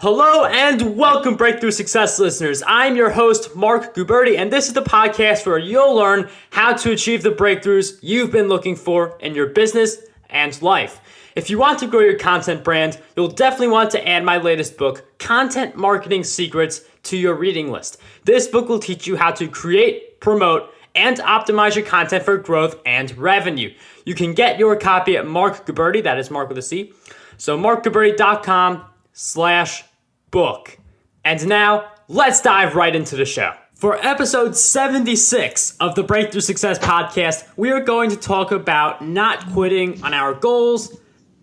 Hello and welcome, Breakthrough Success listeners. I'm your host, Mark Guberti, and this is the podcast where you'll learn how to achieve the breakthroughs you've been looking for in your business and life. If you want to grow your content brand, you'll definitely want to add my latest book, Content Marketing Secrets, to your reading list. This book will teach you how to create, promote, and optimize your content for growth and revenue. You can get your copy at Mark Guberti, that is Mark with a C. So markguberti.com/book. And now, let's dive right into the show. For episode 76 of the Breakthrough Success podcast, we are going to talk about not quitting on our goals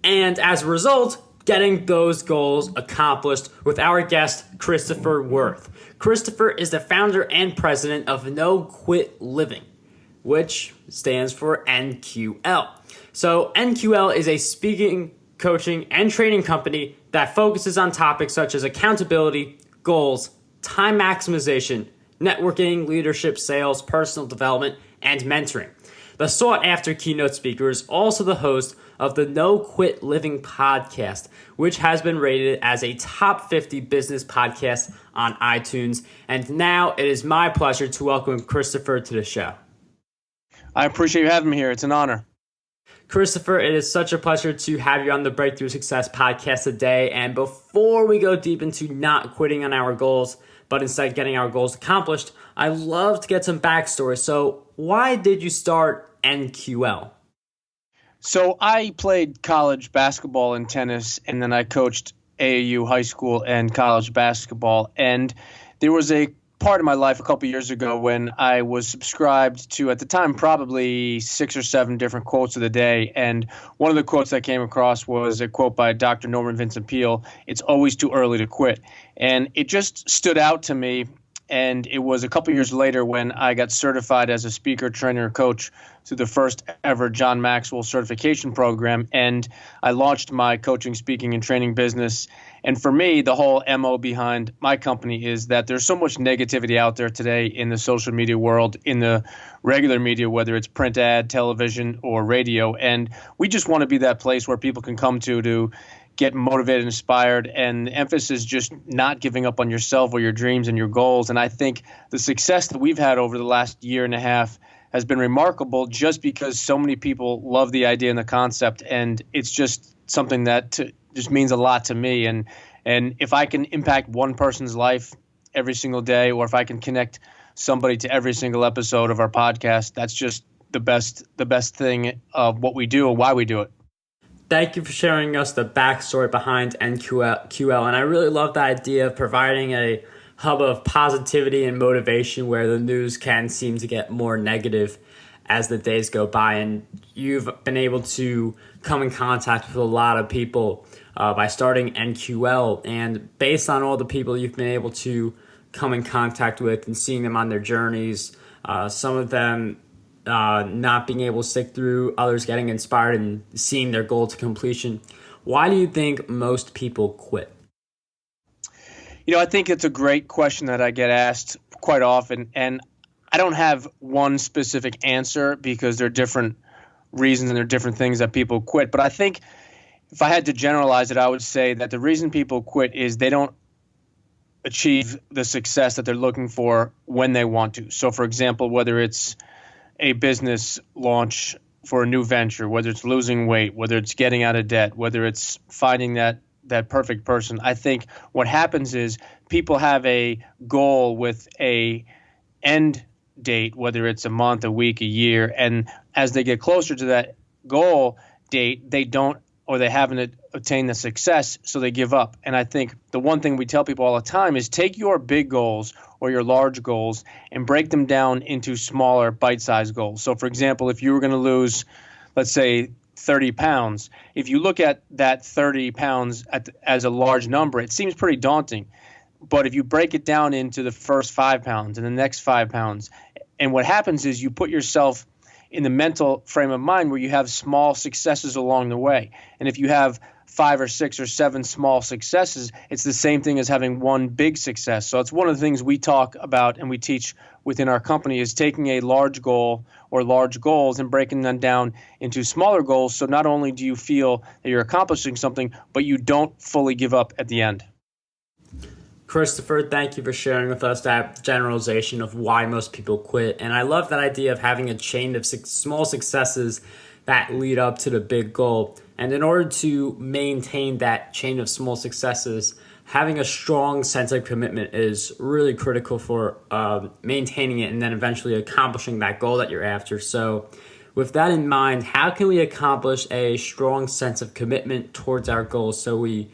and, as a result, getting those goals accomplished with our guest, Christopher Wirth. Christopher is the founder and president of No Quit Living, which stands for NQL. So NQL is a speaking, coaching, and training company that focuses on topics such as accountability, goals, time maximization, networking, leadership, sales, personal development, and mentoring. The sought-after keynote speaker is also the host of the No Quit Living podcast, which has been rated as a top 50 business podcast on iTunes. And now it is my pleasure to welcome Christopher to the show. I appreciate you having me here. It's an honor. Christopher, it is such a pleasure to have you on the Breakthrough Success podcast today. And before we go deep into not quitting on our goals, but instead getting our goals accomplished, I love to get some backstory. So why did you start NQL? So I played college basketball and tennis, and then I coached AAU high school and college basketball. And there was a part of my life a couple years ago when I was subscribed to, at the time, probably 6 or 7 different quotes of the day. And one of the quotes I came across was a quote by Dr. Norman Vincent Peale, "It's always too early to quit." And it just stood out to me. And it was a couple years later when I got certified as a speaker, trainer, coach through the first ever John Maxwell certification program. And I launched my coaching, speaking, and training business. And for me, the whole MO behind my company is that there's so much negativity out there today in the social media world, in the regular media, whether it's print ad, television, or radio. And we just want to be that place where people can come to get motivated, inspired, and the emphasis is just not giving up on yourself or your dreams and your goals. And I think the success that we've had over the last year and a half has been remarkable just because so many people love the idea and the concept. And it's just something that just means a lot to me. And if I can impact one person's life every single day, or if I can connect somebody to every single episode of our podcast, that's just the best thing of what we do and why we do it. Thank you for sharing us the backstory behind NQL. And I really love the idea of providing a hub of positivity and motivation where the news can seem to get more negative as the days go by. And you've been able to come in contact with a lot of people by starting NQL. And based on all the people you've been able to come in contact with and seeing them on their journeys, some of them not being able to stick through, others getting inspired and seeing their goal to completion. Why do you think most people quit? I think it's a great question that I get asked quite often, and I don't have one specific answer because there are different reasons and there are different things that people quit. But I think if I had to generalize it, I would say that the reason people quit is they don't achieve the success that they're looking for when they want to. So, for example, whether it's a business launch for a new venture, whether it's losing weight, whether it's getting out of debt, whether it's finding that perfect person. I think what happens is people have a goal with a end date, whether it's a month, a week, a year, and as they get closer to that goal date, they don't, or they haven't attained the success, so they give up. And I think the one thing we tell people all the time is take your big goals or your large goals and break them down into smaller bite-sized goals. So, for example, if you were going to lose, let's say, 30 pounds, if you look at that 30 pounds as a large number, it seems pretty daunting. But if you break it down into the first 5 pounds and the next 5 pounds, and what happens is you put yourself in the mental frame of mind where you have small successes along the way. And if you have 5 or 6 or 7 small successes, it's the same thing as having one big success. So it's one of the things we talk about and we teach within our company is taking a large goal or large goals and breaking them down into smaller goals. So not only do you feel that you're accomplishing something, but you don't fully give up at the end. Christopher, thank you for sharing with us that generalization of why most people quit. And I love that idea of having a chain of small successes that lead up to the big goal. And in order to maintain that chain of small successes, having a strong sense of commitment is really critical for maintaining it and then eventually accomplishing that goal that you're after. So with that in mind, how can we accomplish a strong sense of commitment towards our goals so we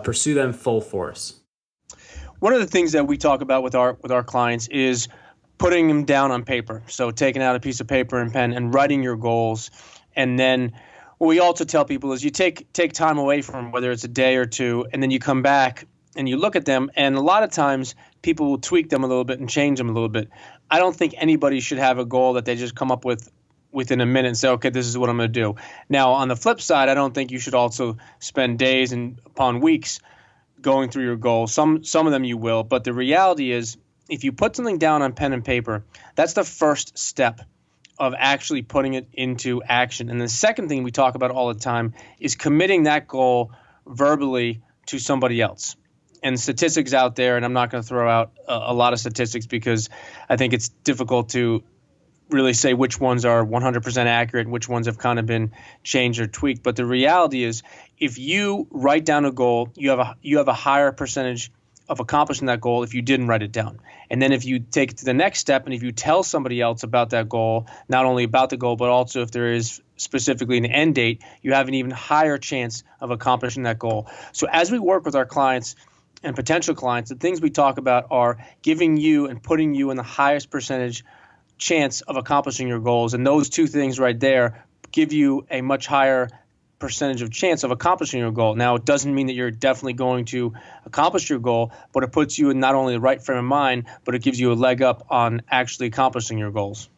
pursue them full force? One of the things that we talk about with our clients is putting them down on paper. So taking out a piece of paper and pen and writing your goals. And then what we also tell people is you take time away from them, whether it's a day or two, and then you come back and you look at them. And a lot of times people will tweak them a little bit and change them a little bit. I don't think anybody should have a goal that they just come up with within a minute and say, okay, this is what I'm going to do. Now, on the flip side, I don't think you should also spend days and upon weeks going through your goals. Some of them you will, but the reality is if you put something down on pen and paper, that's the first step of actually putting it into action. And the second thing we talk about all the time is committing that goal verbally to somebody else. And statistics out there, and I'm not going to throw out a lot of statistics because I think it's difficult to really say which ones are 100% accurate, which ones have kind of been changed or tweaked. But the reality is, if you write down a goal, you have a higher percentage of accomplishing that goal if you didn't write it down. And then if you take it to the next step, and if you tell somebody else about that goal, not only about the goal, but also if there is specifically an end date, you have an even higher chance of accomplishing that goal. So as we work with our clients and potential clients, the things we talk about are giving you and putting you in the highest percentage chance of accomplishing your goals. And those two things right there give you a much higher percentage of chance of accomplishing your goal. Now, it doesn't mean that you're definitely going to accomplish your goal, but it puts you in not only the right frame of mind, but it gives you a leg up on actually accomplishing your goals.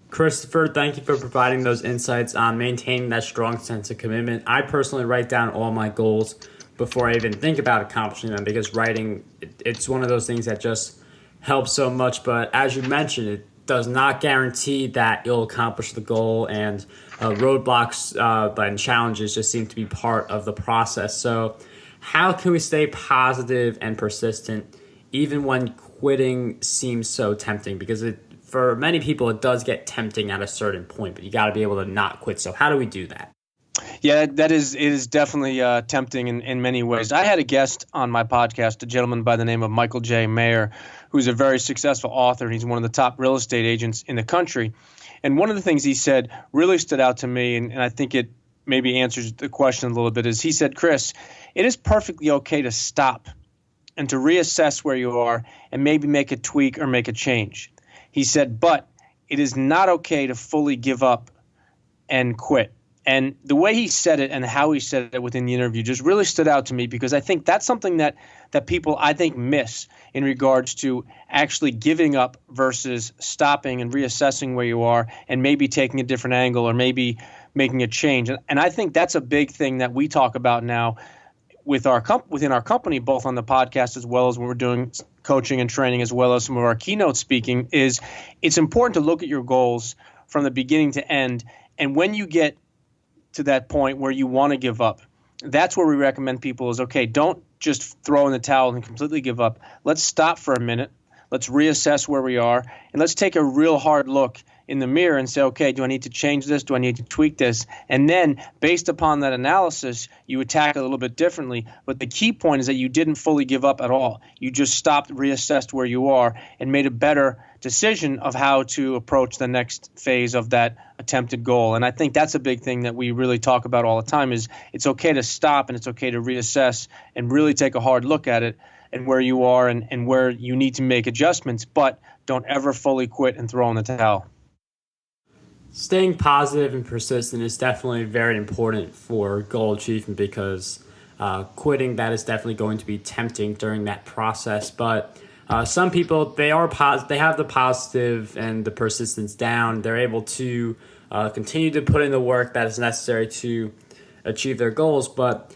Christopher, thank you for providing those insights on maintaining that strong sense of commitment. I personally write down all my goals before I even think about accomplishing them because writing, it's one of those things that just helps so much. But as you mentioned, it does not guarantee that you'll accomplish the goal, and roadblocks and challenges just seem to be part of the process. So how can we stay positive and persistent even when quitting seems so tempting? Because for many people, it does get tempting at a certain point, but you got to be able to not quit. So how do we do that? Yeah, it is definitely tempting in many ways. I had a guest on my podcast, a gentleman by the name of Michael J. Mayer, who's a very successful author. He's one of the top real estate agents in the country. And one of the things he said really stood out to me, and I think it maybe answers the question a little bit, is he said, Chris, it is perfectly okay to stop and to reassess where you are and maybe make a tweak or make a change. He said, but it is not okay to fully give up and quit. And the way he said it and how he said it within the interview just really stood out to me because I think that's something that people, I think, miss in regards to actually giving up versus stopping and reassessing where you are and maybe taking a different angle or maybe making a change. And I think that's a big thing that we talk about now with within our company, both on the podcast as well as when we're doing coaching and training as well as some of our keynote speaking, is it's important to look at your goals from the beginning to end. And when you get to that point where you want to give up, that's where we recommend people is, okay, don't just throw in the towel and completely give up. Let's stop for a minute. Let's reassess where we are, and let's take a real hard look in the mirror and say, okay, do I need to change this? Do I need to tweak this? And then based upon that analysis, you attack it a little bit differently. But the key point is that you didn't fully give up at all. You just stopped, reassessed where you are, and made a better decision of how to approach the next phase of that attempted goal. And I think that's a big thing that we really talk about all the time is it's okay to stop and it's okay to reassess and really take a hard look at it and where you are and where you need to make adjustments, but don't ever fully quit and throw in the towel. Staying positive and persistent is definitely very important for goal achievement because quitting, that is definitely going to be tempting during that process. But some people, they have the positive and the persistence down. They're able to continue to put in the work that is necessary to achieve their goals. But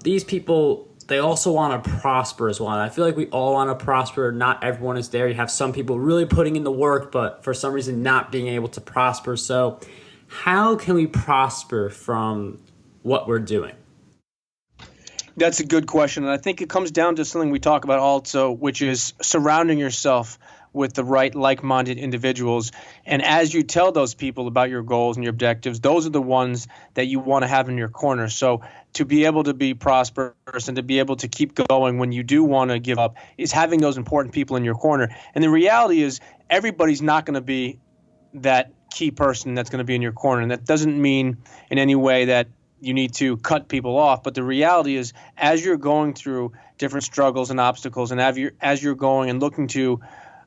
these people, they also want to prosper as well. And I feel like we all want to prosper. Not everyone is there. You have some people really putting in the work, but for some reason not being able to prosper. So how can we prosper from what we're doing? That's a good question. And I think it comes down to something we talk about also, which is surrounding yourself with the right like-minded individuals. And as you tell those people about your goals and your objectives, those are the ones that you want to have in your corner. So to be able to be prosperous and to be able to keep going when you do want to give up is having those important people in your corner. And the reality is everybody's not going to be that key person that's going to be in your corner. And that doesn't mean in any way that you need to cut people off. But the reality is, as you're going through different struggles and obstacles, and as you're going and looking to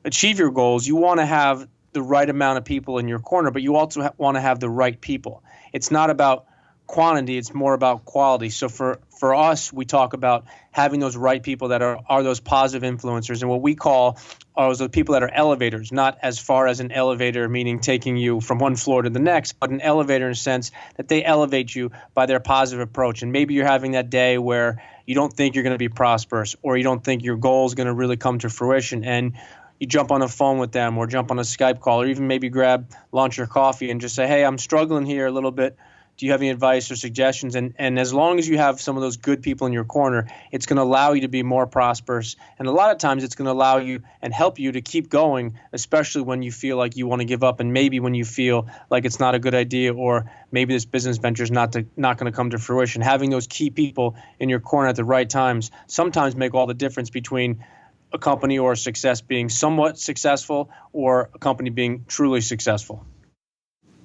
achieve your goals, you want to have the right amount of people in your corner, but you also want to have the right people. It's not about quantity, it's more about quality. So for us, we talk about having those right people that are those positive influencers, and what we call are those people that are elevators, not as far as an elevator, meaning taking you from one floor to the next, but an elevator in a sense that they elevate you by their positive approach. And maybe you're having that day where you don't think you're going to be prosperous, or you don't think your goal is going to really come to fruition, and you jump on the phone with them or jump on a Skype call, or even maybe grab lunch or coffee and just say, hey, I'm struggling here a little bit. Do you have any advice or suggestions? And as long as you have some of those good people in your corner, it's going to allow you to be more prosperous. And a lot of times it's going to allow you and help you to keep going, especially when you feel like you want to give up, and maybe when you feel like it's not a good idea, or maybe this business venture is not going to come to fruition. Having those key people in your corner at the right times sometimes make all the difference between a company or a success being somewhat successful or a company being truly successful.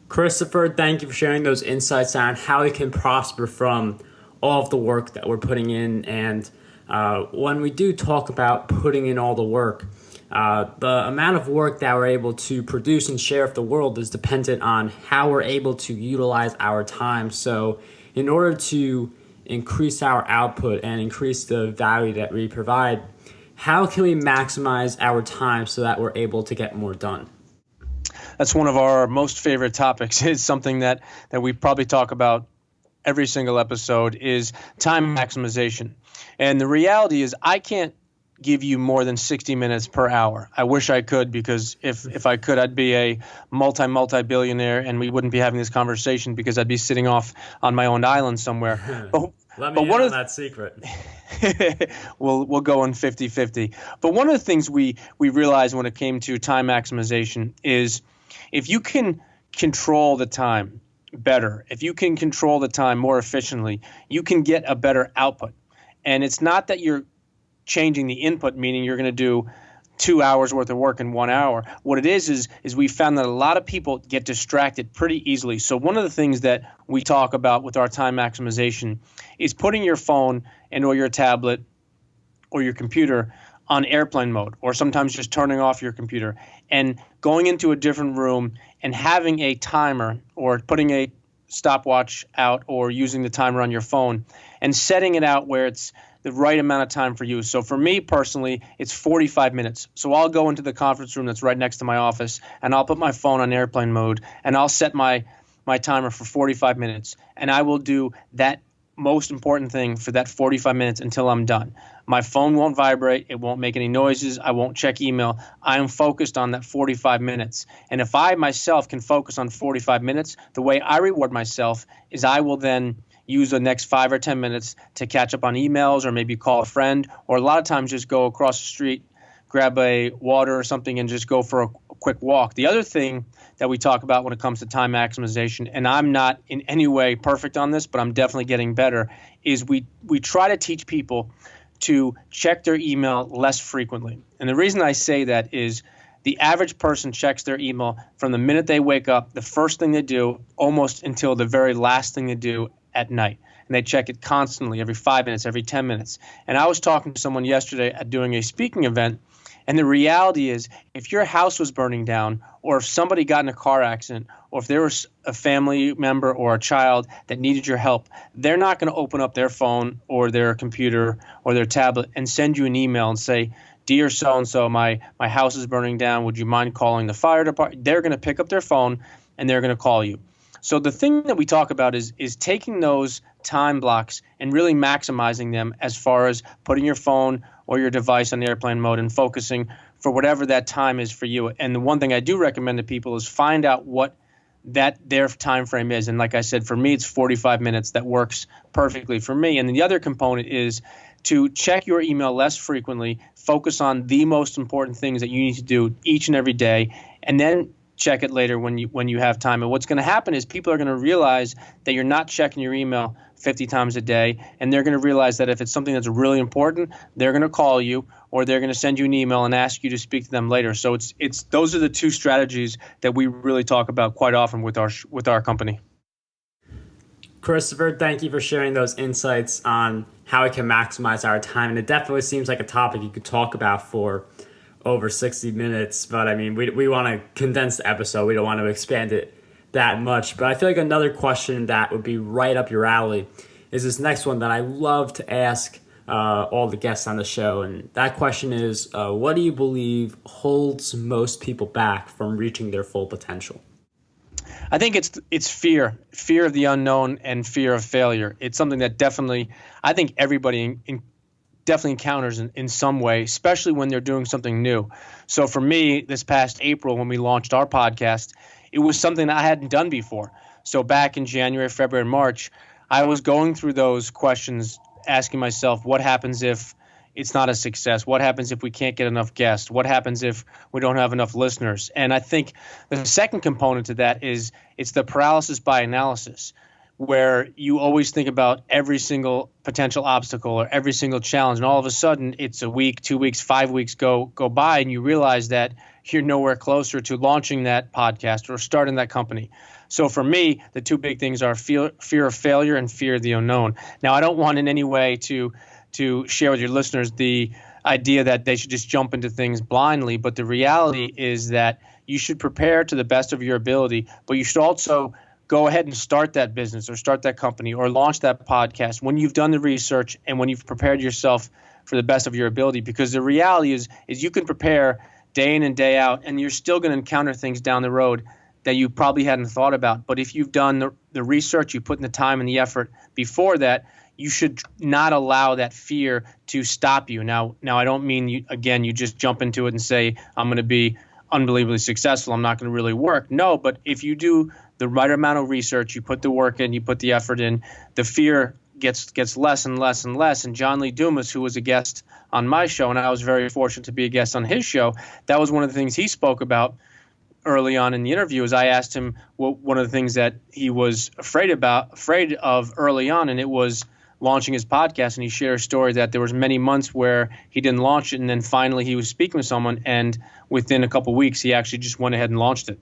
Christopher, thank you for sharing those insights on how we can prosper from all of the work that we're putting in. And when we do talk about putting in all the work, the amount of work that we're able to produce and share with the world is dependent on how we're able to utilize our time. So in order to increase our output and increase the value that we provide, how can we maximize our time so that we're able to get more done? That's one of our most favorite topics. It's something that we probably talk about every single episode, is time maximization. And the reality is I can't give you more than 60 minutes per hour. I wish I could, because if I could, I'd be a multi-billionaire, and we wouldn't be having this conversation because I'd be sitting off on my own island somewhere. Let me in on that secret. We'll go in 50-50. But one of the things we realized when it came to time maximization is if you can control the time better, if you can control the time more efficiently, you can get a better output. And it's not that you're changing the input, meaning you're going to do 2 hours worth of work in 1 hour. What it is we found that a lot of people get distracted pretty easily. So one of the things that we talk about with our time maximization is putting your phone and or your tablet or your computer on airplane mode, or sometimes just turning off your computer and going into a different room and having a timer, or putting a stopwatch out, or using the timer on your phone and setting it out where it's the right amount of time for you. So for me personally, it's 45 minutes. So I'll go into the conference room that's right next to my office, and I'll put my phone on airplane mode, and I'll set my timer for 45 minutes. And I will do that most important thing for that 45 minutes until I'm done. My phone won't vibrate. It won't make any noises. I won't check email. I am focused on that 45 minutes. And if I myself can focus on 45 minutes, the way I reward myself is I will then use the next 5 or 10 minutes to catch up on emails, or maybe call a friend, or a lot of times just go across the street, grab a water or something, and just go for a quick walk. The other thing that we talk about when it comes to time maximization, and I'm not in any way perfect on this, but I'm definitely getting better, is we try to teach people to check their email less frequently. And the reason I say that is the average person checks their email from the minute they wake up, the first thing they do, almost until the very last thing they do at night. And they check it constantly, every 5 minutes, every 10 minutes. And I was talking to someone yesterday at doing a speaking event, and the reality is if your house was burning down, or if somebody got in a car accident, or if there was a family member or a child that needed your help, they're not going to open up their phone or their computer or their tablet and send you an email and say, dear so-and-so, my house is burning down. Would you mind calling the fire department? They're going to pick up their phone and they're going to call you. So the thing that we talk about is taking those time blocks and really maximizing them, as far as putting your phone or your device on airplane mode and focusing for whatever that time is for you. And the one thing I do recommend to people is find out what that their time frame is. And like I said, for me, it's 45 minutes. That works perfectly for me. And then the other component is to check your email less frequently, focus on the most important things that you need to do each and every day, and then check it later when you have time. And what's going to happen is people are going to realize that you're not checking your email 50 times a day, and they're going to realize that if it's something that's really important, they're going to call you or they're going to send you an email and ask you to speak to them later. So it's those are the two strategies that we really talk about quite often with our company. Christopher, thank you for sharing those insights on how we can maximize our time. And it definitely seems like a topic you could talk about for over 60 minutes. But I mean, we want to condense the episode. We don't want to expand it that much. But I feel like another question that would be right up your alley is this next one that I love to ask all the guests on the show. And that question is, what do you believe holds most people back from reaching their full potential? I think it's fear of the unknown and fear of failure. It's something that definitely, I think everybody definitely encounters in some way, especially when they're doing something new. So for me, this past April, when we launched our podcast, it was something that I hadn't done before. So back in January, February, March, I was going through those questions, asking myself, what happens if it's not a success? What happens if we can't get enough guests? What happens if we don't have enough listeners? And I think the second component to that is it's the paralysis by analysis, where you always think about every single potential obstacle or every single challenge, and all of a sudden it's a week, 2 weeks, 5 weeks go by, and you realize that you're nowhere closer to launching that podcast or starting that company. So for me, the two big things are fear of failure and fear of the unknown. Now, I don't want in any way to share with your listeners the idea that they should just jump into things blindly, but the reality is that you should prepare to the best of your ability, but you should also go ahead and start that business or start that company or launch that podcast when you've done the research and when you've prepared yourself for the best of your ability. Because the reality is you can prepare day in and day out, and you're still going to encounter things down the road that you probably hadn't thought about. But if you've done the research, you put in the time and the effort before that, you should not allow that fear to stop you. Now I don't mean you just jump into it and say, I'm going to be unbelievably successful, I'm not going to really work. No, but if you do the right amount of research, you put the work in, you put the effort in, the fear gets less and less and less. And John Lee Dumas, who was a guest on my show, and I was very fortunate to be a guest on his show, that was one of the things he spoke about early on in the interview. Is I asked him one of the things that he was afraid of early on, and it was launching his podcast. And he shared a story that there was many months where he didn't launch it, and then finally he was speaking with someone, and within a couple of weeks he actually just went ahead and launched it.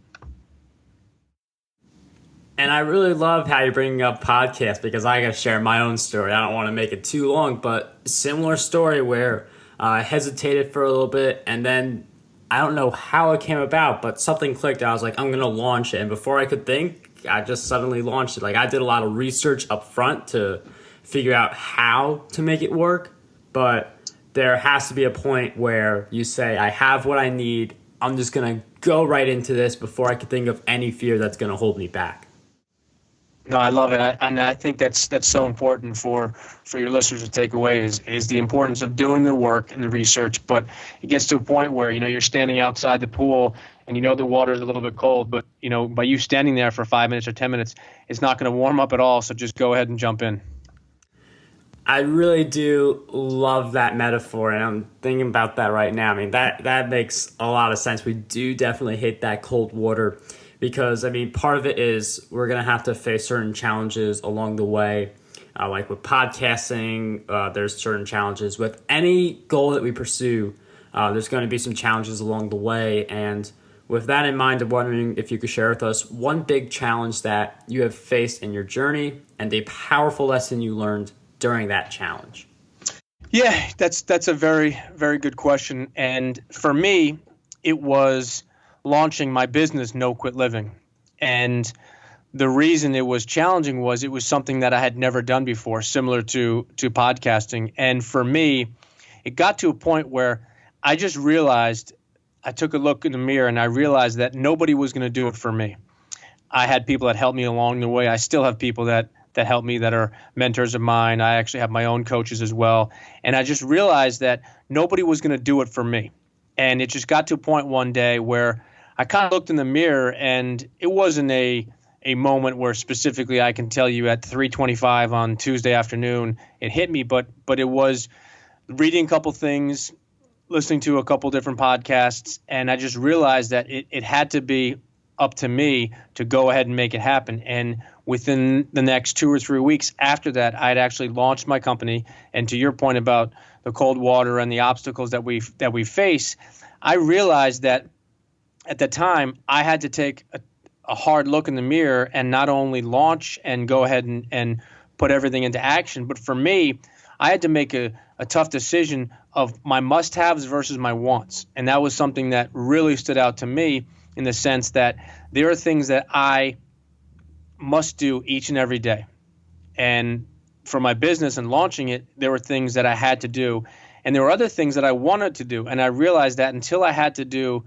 And I really love how you're bringing up podcasts, because I got to share my own story. I don't want to make it too long, but similar story where I hesitated for a little bit, and then I don't know how it came about, but something clicked. I was like, I'm going to launch it. And before I could think, I just suddenly launched it. Like, I did a lot of research up front to figure out how to make it work, but there has to be a point where you say, I have what I need. I'm just going to go right into this before I could think of any fear that's going to hold me back. No, I love it, and I think that's so important for your listeners to take away is the importance of doing the work and the research. But it gets to a point where you're standing outside the pool and the water is a little bit cold, but by you standing there for 5 minutes or 10 minutes, it's not going to warm up at all. So just go ahead and jump in. I really do love that metaphor, and I'm thinking about that right now. I mean, that makes a lot of sense. We do definitely hate that cold water. Because, part of it is we're going to have to face certain challenges along the way. Like with podcasting, there's certain challenges. With any goal that we pursue, there's going to be some challenges along the way. And with that in mind, I'm wondering if you could share with us one big challenge that you have faced in your journey and a powerful lesson you learned during that challenge. Yeah, that's a very, very good question. And for me, it was launching my business, No Quit Living. And the reason it was challenging was it was something that I had never done before, similar to podcasting. And for me, it got to a point where I just realized, I took a look in the mirror and I realized that nobody was going to do it for me. I had people that helped me along the way. I still have people that help me that are mentors of mine. I actually have my own coaches as well. And I just realized that nobody was going to do it for me. And it just got to a point one day where I kind of looked in the mirror, and it wasn't a moment where specifically I can tell you at 3:25 on Tuesday afternoon it hit me, but it was reading a couple things, listening to a couple different podcasts, and I just realized that it had to be up to me to go ahead and make it happen. And within the next 2 or 3 weeks after that, I'd actually launched my company. And to your point about the cold water and the obstacles that we face, I realized that at the time I had to take a hard look in the mirror and not only launch and go ahead and put everything into action, but for me, I had to make a tough decision of my must-haves versus my wants. And that was something that really stood out to me in the sense that there are things that I must do each and every day. And for my business and launching it, there were things that I had to do. And there were other things that I wanted to do. And I realized that until I had to do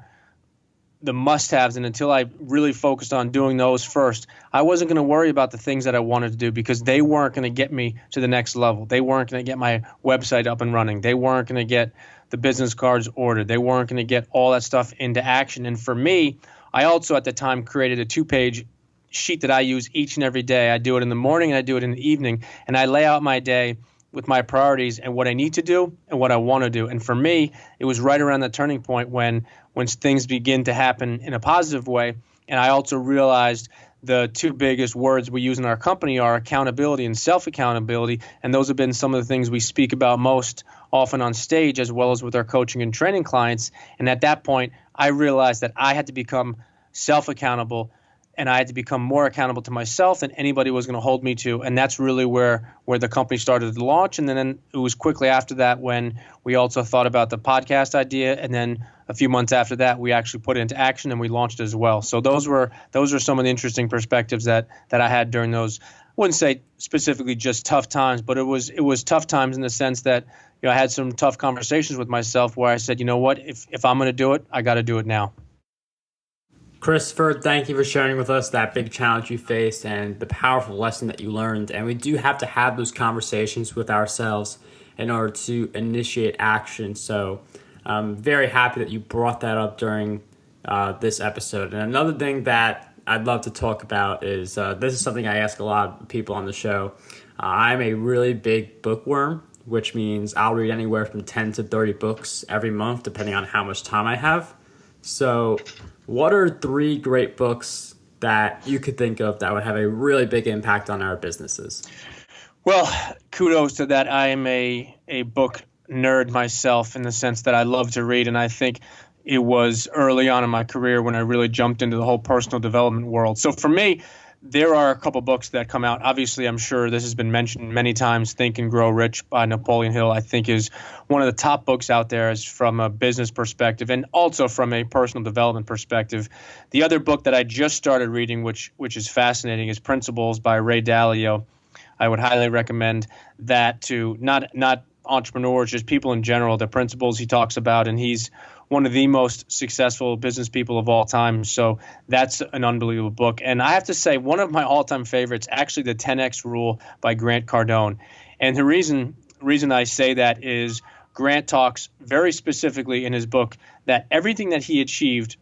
the must-haves and until I really focused on doing those first, I wasn't going to worry about the things that I wanted to do because they weren't going to get me to the next level. They weren't going to get my website up and running. They weren't going to get the business cards ordered. They weren't going to get all that stuff into action. And for me, I also at the time created a 2-page sheet that I use each and every day. I do it in the morning and I do it in the evening, and I lay out my day with my priorities and what I need to do and what I want to do. And for me, it was right around the turning point when things begin to happen in a positive way. And I also realized the two biggest words we use in our company are accountability and self-accountability. And those have been some of the things we speak about most often on stage as well as with our coaching and training clients. And at that point, I realized that I had to become self-accountable, and I had to become more accountable to myself than anybody was going to hold me to. And that's really where the company started to launch. And then it was quickly after that when we also thought about the podcast idea. And then a few months after that, we actually put it into action and we launched as well. So those are some of the interesting perspectives that I had during those. I wouldn't say specifically just tough times, but it was tough times in the sense that, you know, I had some tough conversations with myself where I said, you know what, if I'm going to do it, I got to do it now. Christopher, thank you for sharing with us that big challenge you faced and the powerful lesson that you learned. And we do have to have those conversations with ourselves in order to initiate action. So I'm very happy that you brought that up during this episode. And another thing that I'd love to talk about is this is something I ask a lot of people on the show. I'm a really big bookworm, which means I'll read anywhere from 10 to 30 books every month, depending on how much time I have. So what are 3 great books that you could think of that would have a really big impact on our businesses? Well, kudos to that. I am a book nerd myself in the sense that I love to read, and I think it was early on in my career when I really jumped into the whole personal development world. So for me, there are a couple books that come out. Obviously, I'm sure this has been mentioned many times. Think and Grow Rich by Napoleon Hill, I think, is one of the top books out there as from a business perspective and also from a personal development perspective. The other book that I just started reading, which is fascinating, is Principles by Ray Dalio. I would highly recommend that to not entrepreneurs, just people in general, the principles he talks about, and he's one of the most successful business people of all time. So that's an unbelievable book. And I have to say, one of my all-time favorites, actually the 10X Rule by Grant Cardone. And the reason I say that is Grant talks very specifically in his book that everything that he achieved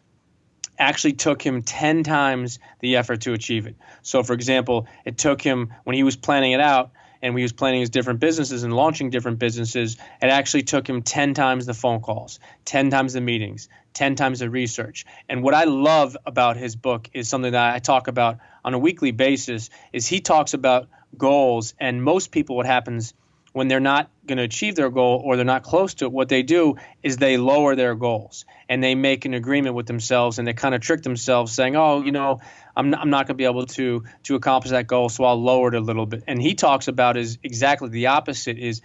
actually took him 10 times the effort to achieve it. So, for example, it took him, when he was planning it out, and he was planning his different businesses and launching different businesses, it actually took him 10 times the phone calls, 10 times the meetings, 10 times the research. And what I love about his book is something that I talk about on a weekly basis, is he talks about goals. And most people, what happens when they're not going to achieve their goal or they're not close to it, what they do is they lower their goals and they make an agreement with themselves and they kind of trick themselves saying, oh, you know, I'm not going to be able to accomplish that goal, so I'll lower it a little bit. And he talks about is exactly the opposite.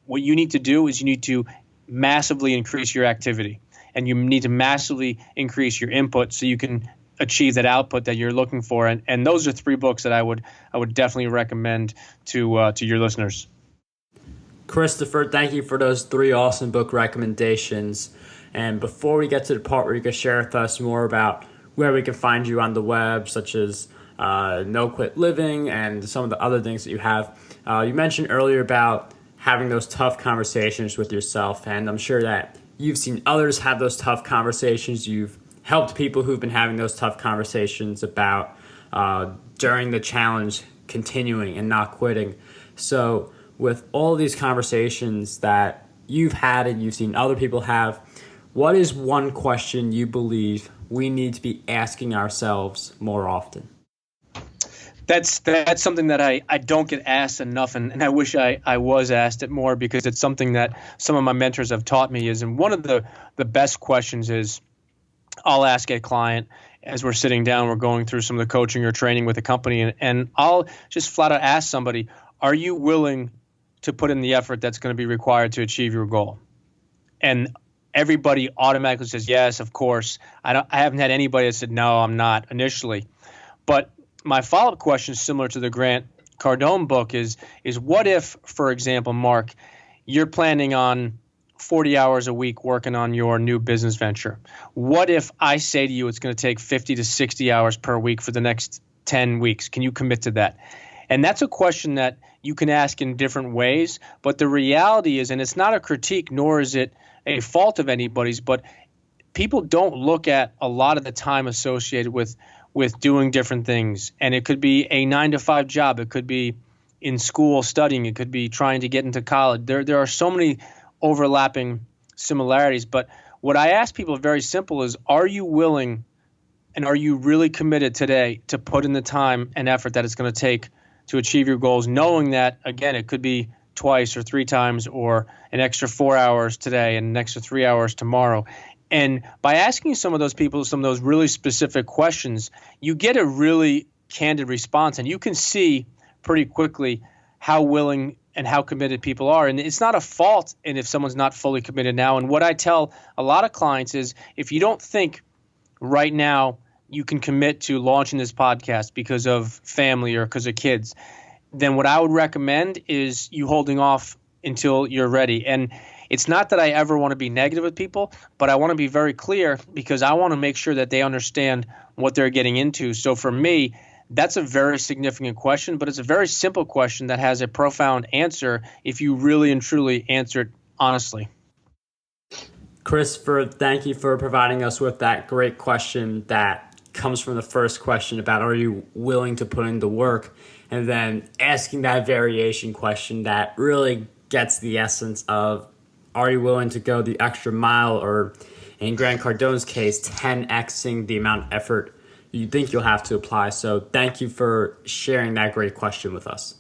What you need to do is you need to massively increase your activity and you need to massively increase your input so you can achieve that output that you're looking for. And those are 3 books that I would definitely recommend to your listeners. Christopher, thank you for those 3 awesome book recommendations. And before we get to the part where you can share with us more about where we can find you on the web, such as No Quit Living and some of the other things that you have, you mentioned earlier about having those tough conversations with yourself. And I'm sure that you've seen others have those tough conversations. You've helped people who've been having those tough conversations about during the challenge continuing and not quitting. So with all these conversations that you've had and you've seen other people have, what is one question you believe we need to be asking ourselves more often? That's something that I don't get asked enough, and I wish I was asked it more, because it's something that some of my mentors have taught me is, and one of the best questions is, I'll ask a client as we're sitting down, we're going through some of the coaching or training with a company, and I'll just flat out ask somebody, are you willing to put in the effort that's going to be required to achieve your goal? And everybody automatically says, yes, of course. I haven't had anybody that said, no, I'm not initially. But my follow-up question, similar to the Grant Cardone book, is what if, for example, Mark, you're planning on 40 hours a week working on your new business venture? What if I say to you it's going to take 50 to 60 hours per week for the next 10 weeks? Can you commit to that? And that's a question that you can ask in different ways. But the reality is, and it's not a critique, nor is it a fault of anybody's, but people don't look at a lot of the time associated with doing different things. And it could be a 9-to-5 job. It could be in school studying. It could be trying to get into college. There are so many overlapping similarities. But what I ask people very simple is, are you willing and are you really committed today to put in the time and effort that it's going to take to achieve your goals, knowing that, again, it could be twice or 3 times or an extra 4 hours today and an extra 3 hours tomorrow. And by asking some of those people some of those really specific questions, you get a really candid response, and you can see pretty quickly how willing and how committed people are. And it's not a fault and if someone's not fully committed now. And what I tell a lot of clients is, if you don't think right now you can commit to launching this podcast because of family or because of kids, then what I would recommend is you holding off until you're ready. And it's not that I ever want to be negative with people, but I want to be very clear, because I want to make sure that they understand what they're getting into. So for me, that's a very significant question, but it's a very simple question that has a profound answer if you really and truly answer it honestly. Christopher, thank you for providing us with that great question that comes from the first question about, are you willing to put in the work? And then asking that variation question that really gets the essence of, are you willing to go the extra mile, or in Grant Cardone's case, 10xing the amount of effort you think you'll have to apply? So thank you for sharing that great question with us.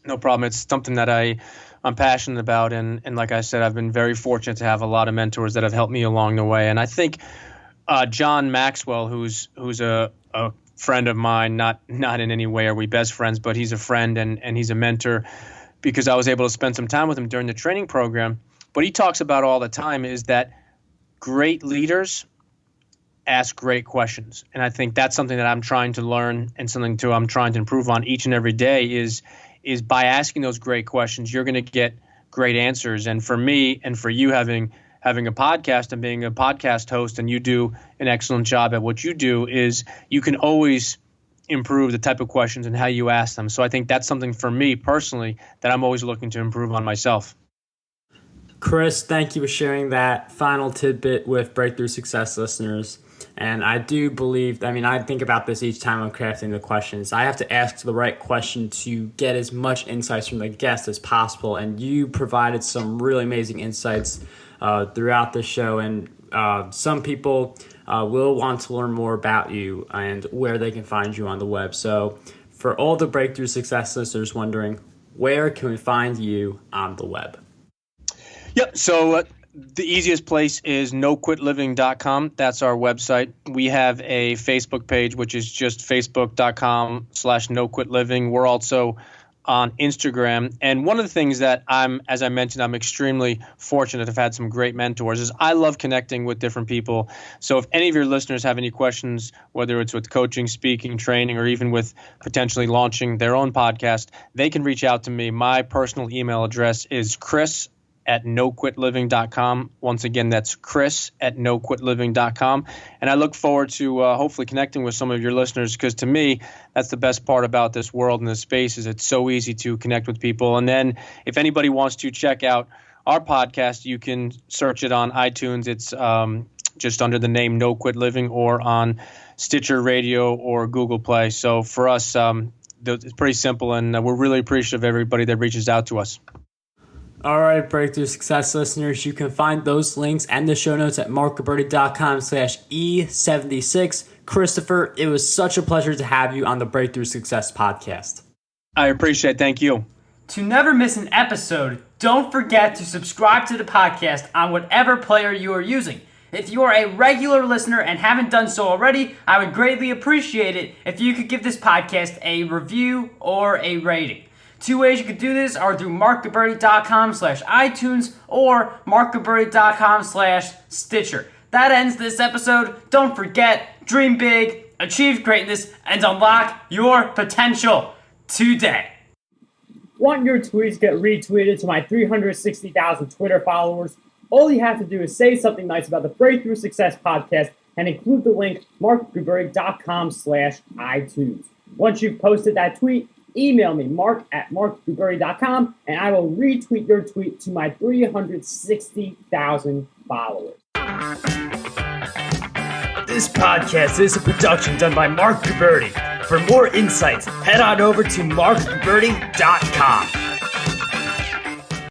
No problem. It's something that I'm passionate about. And like I said, I've been very fortunate to have a lot of mentors that have helped me along the way. And I think John Maxwell, who's a friend of mine, not in any way are we best friends, but he's a friend and he's a mentor, because I was able to spend some time with him during the training program. But he talks about all the time is that great leaders ask great questions. And I think that's something that I'm trying to learn, and something too I'm trying to improve on each and every day is by asking those great questions, you're going to get great answers. And for me and for you, having a podcast and being a podcast host, and you do an excellent job at what you do, is you can always improve the type of questions and how you ask them. So I think that's something for me personally that I'm always looking to improve on myself. Chris, thank you for sharing that final tidbit with Breakthrough Success listeners. And I do believe, I think about this each time I'm crafting the questions. I have to ask the right question to get as much insights from the guest as possible. And you provided some really amazing insights throughout the show. And some people will want to learn more about you and where they can find you on the web. So for all the Breakthrough Success listeners wondering, where can we find you on the web? Yep. So the easiest place is noquitliving.com. That's our website. We have a Facebook page, which is just facebook.com/noquitliving. We're also on Instagram. And one of the things that as I mentioned, I'm extremely fortunate to have had some great mentors, is I love connecting with different people. So if any of your listeners have any questions, whether it's with coaching, speaking, training, or even with potentially launching their own podcast, they can reach out to me. My personal email address is chris@noquitliving.com. Once again, that's chris@noquitliving.com. And I look forward to hopefully connecting with some of your listeners, because to me, that's the best part about this world and this space, is it's so easy to connect with people. And then if anybody wants to check out our podcast, you can search it on iTunes. It's just under the name No Quit Living, or on Stitcher Radio or Google Play. So for us, it's pretty simple, and we're really appreciative of everybody that reaches out to us. All right, Breakthrough Success listeners, you can find those links and the show notes at markgilberti.com/E76. Christopher, it was such a pleasure to have you on the Breakthrough Success podcast. I appreciate it. Thank you. To never miss an episode, don't forget to subscribe to the podcast on whatever player you are using. If you are a regular listener and haven't done so already, I would greatly appreciate it if you could give this podcast a review or a rating. Two ways you could do this are through markgilberti.com/iTunes or markgilberti.com/Stitcher. That ends this episode. Don't forget, dream big, achieve greatness, and unlock your potential today. Want your tweets get retweeted to my 360,000 Twitter followers? All you have to do is say something nice about the Breakthrough Success podcast and include the link markgilberti.com/iTunes. Once you've posted that tweet, email me, mark@markgilberti.com, and I will retweet your tweet to my 360,000 followers. This podcast is a production done by Mark Gilberti. For more insights, head on over to markgilberti.com.